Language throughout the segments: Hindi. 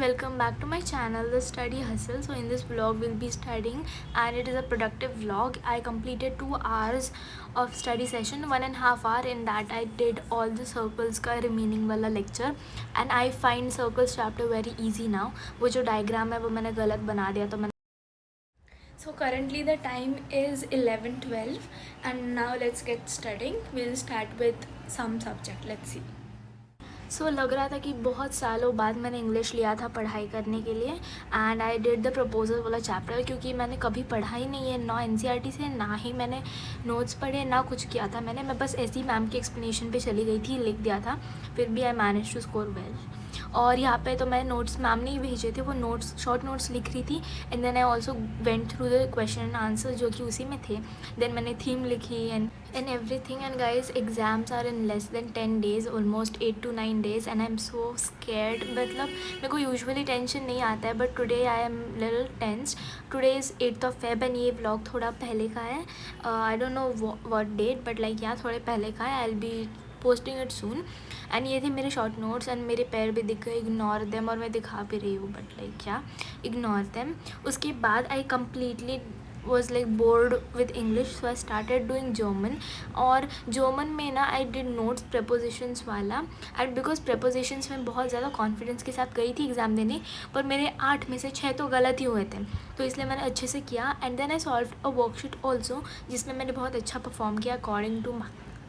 welcome back to my channel, The Study Hustle. So in this vlog we'll be studying, and it is a productive vlog. I completed 2 hours of study session, 1.5 hour. In that I did all the circles का remaining वाला lecture, and I find circles chapter very easy now. वो जो diagram है वो मैंने गलत बना दिया तो मैंने. So currently the time is 11:12 and now let's get studying. We'll start with some subject. Let's see. लग रहा था कि बहुत सालों बाद मैंने इंग्लिश लिया था पढ़ाई करने के लिए, and I did the proposal वाला चैप्टर, क्योंकि मैंने कभी पढ़ा ही नहीं है, ना एनसीईआरटी से, ना ही मैंने नोट्स पढ़े, ना कुछ किया था मैं बस ऐसी मैम के एक्सप्लेनेशन पे चली गई थी, लिख दिया था, फिर भी I manage to score well. और यहाँ पे तो मैं नोट्स मैम ने ही भेजे थे, वो नोट्स शॉर्ट नोट्स लिख रही थी, and then I also went through the question and answer जो कि उसी में थे. देन मैंने थीम लिखी and everything. And guys, exams are in less than 10 days, almost 8 to 9 days, and I am so scared. मतलब मेरे को यूजुअली टेंशन नहीं आता है, but today I am little tensed. Today is 8th of Feb and ये व्लॉग थोड़ा पहले का है. आई don't know what date, but like यहाँ थोड़े पहले का है. I will be posting it soon. And ये थे मेरे शॉर्ट नोट्स, एंड मेरे पैर भी दिख गए, इग्नोर देम. और मैं दिखा भी रही हूँ, बट लाइक क्या, इग्नोर देम. उसके बाद I completely was like bored with English, so I started doing German. और German में ना I did notes prepositions वाला, and because prepositions में बहुत ज़्यादा confidence के साथ गई थी एग्ज़ाम देने, पर मेरे 8 में से 6 तो गलत ही हुए थे, तो इसलिए मैंने अच्छे से किया. And then I solve a worksheet also, जिसमें मैंने बहुत अच्छा परफॉर्म किया अकॉर्डिंग टू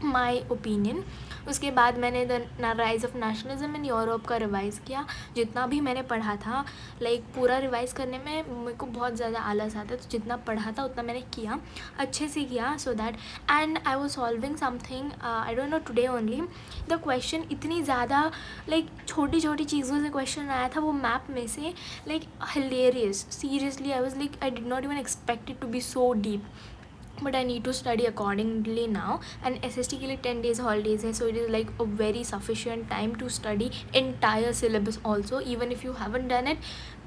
माई ओपिनियन. उसके बाद मैंने the rise of nationalism in Europe का रिवाइज़ किया. जितना भी मैंने पढ़ा था, लाइक पूरा रिवाइज़ करने में मेरे को बहुत ज़्यादा आलस आता है, तो जितना पढ़ा था उतना मैंने किया, अच्छे से किया. So that, and I was solving something, I don't no, today only. The question इतनी ज़्यादा लाइक छोटी छोटी चीज़ों से क्वेश्चन आया था वो मैप में से, like hilarious. Seriously I was like, I did not even expect it to be so deep, but I need to study accordingly now. And SST के लिए 10 days हॉलीडेज़ है, so it is like a very sufficient time to study entire syllabus also. Even if you haven't done it,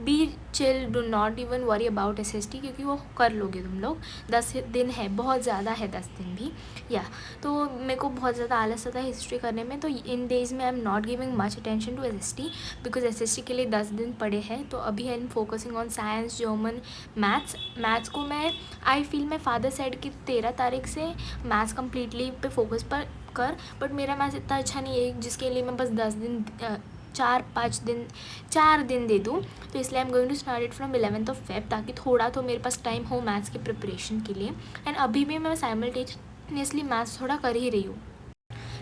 be chill, do not even worry about SST, क्योंकि वो कर लोगे तुम लोग. 10 दिन है, बहुत ज़्यादा है 10 दिन भी. या तो मेरे को बहुत ज़्यादा आलस आता है हिस्ट्री करने में, तो इन डेज़ में I am not giving much attention to SST, because SST के लिए 10 दिन पड़े हैं. तो अभी I am focusing on science, German, maths को मैं, आई फील, मैं फादर साइड की 13 तारीख से मैथ्स कम्प्लीटली पे फोकस पर कर, बट मेरा मैथ्स इतना अच्छा नहीं है जिसके लिए मैं बस 10 दिन 4 दिन दे दूँ. तो इसलिए I am going to start it from 11th of Feb, ताकि थोड़ा तो मेरे पास टाइम हो मैथ्स की प्रिपरेशन के लिए. एंड अभी भी मैं साइमल्टेनियसली मैथ्स थोड़ा कर ही रही हूँ.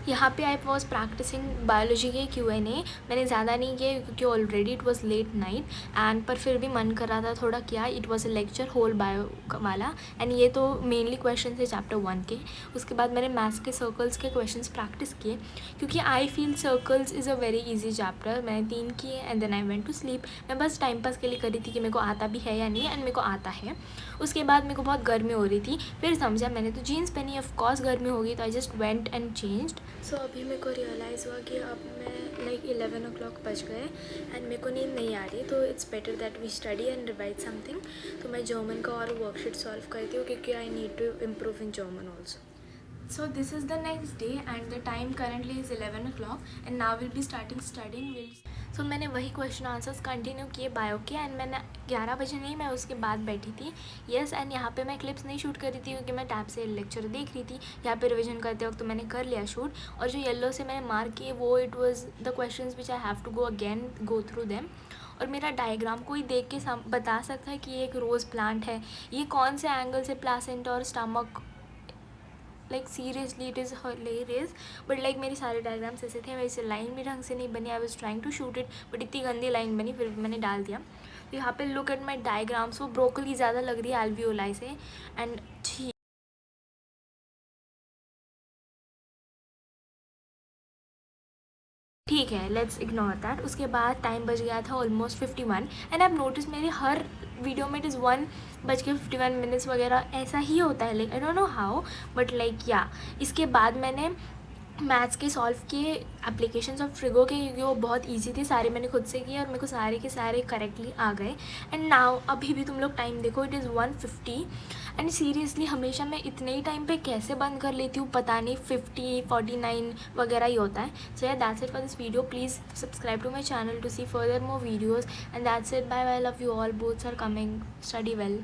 यहाँ पे आई वॉज प्रैक्टिसिंग बायोलॉजी के Q&A. मैंने ज़्यादा नहीं किया क्योंकि already it was late night, and पर फिर भी मन कर रहा था थोड़ा किया. It was a lecture whole bio वाला, एंड ये तो मेनली क्वेश्चन थे चैप्टर 1 के. उसके बाद मैंने मैथ्स के सर्कल्स के क्वेश्चंस प्रैक्टिस किए, क्योंकि I feel circles is a very easy chapter. मैंने 3 किए and then I went to sleep. मैं बस टाइम पास के लिए करी थी कि मेरे को आता भी है या नहीं, एंड मेरे को आता है. उसके बाद मेरे को बहुत गर्मी हो रही थी, फिर समझा, मैंने तो जीन्स पहनी, ऑफ कोर्स गर्मी होगी, तो I just went and changed. So अभी मेरे को रियलाइज़ हुआ कि अब मैं लाइक 11 o'clock बज गए एंड मेरे को नींद नहीं आ रही, तो it's better that we study and revise something. तो मैं जर्मन का और वर्कशीट सॉल्व करती हूँ, क्योंकि I need to improve in German also. So this is the next day and the time currently is 11 o'clock and now we'll be starting studying. So मैंने वही क्वेश्चन आंसर्स कंटिन्यू किए बायो के, एंड मैंने 11 बजे नहीं, मैं उसके बाद बैठी थी. यस, एंड यहाँ पे मैं क्लिप्स नहीं शूट कर रही थी क्योंकि मैं टैब से लेक्चर देख रही थी. यहाँ पे रिवीजन करते वक्त तो मैंने कर लिया शूट, और जो येलो से मैंने मार्क किए वो it was the questions which I have to go through them. और मेरा डायग्राम कोई देख के बता सकता है कि ये एक रोज़ प्लांट है, ये कौन से एंगल से प्लासेंटा और stomach, like seriously it is hilarious. But like मेरी सारे डायग्राम्स ऐसे थे, वैसे लाइन भी ढंग से नहीं बनी. I was trying to shoot it, but इतनी गंदी लाइन बनी, फिर भी मैंने डाल दिया. तो यहाँ पे लुक एट माई डायग्राम्स, वो ब्रोकली ज़्यादा लग रही है एल्वियोलाई से, एंड ठीक है, लेट्स इग्नोर दैट. उसके बाद टाइम बच गया था ऑलमोस्ट 51, एंड आप नोटिस मेरी हर वीडियो में इट इज़ 1:51 वगैरह ऐसा ही होता है. Like I don't know how, but like या. इसके बाद मैंने मैथ्स के सॉल्व किए, एप्लीकेशंस ऑफ ट्रिगो के, क्योंकि वो बहुत इजी थे, सारे मैंने खुद से किए और मेरे को सारे के सारे करेक्टली आ गए। एंड नाउ अभी भी तुम लोग टाइम देखो, इट इज़ 1:50 एंड सीरियसली हमेशा मैं इतने ही टाइम पे कैसे बंद कर लेती हूँ पता नहीं, 50, 49 वगैरह ही होता है। सो या that's it for this video, please subscribe to my channel to see further more videos and that's it, bye bye, love you all, boards are coming, study well.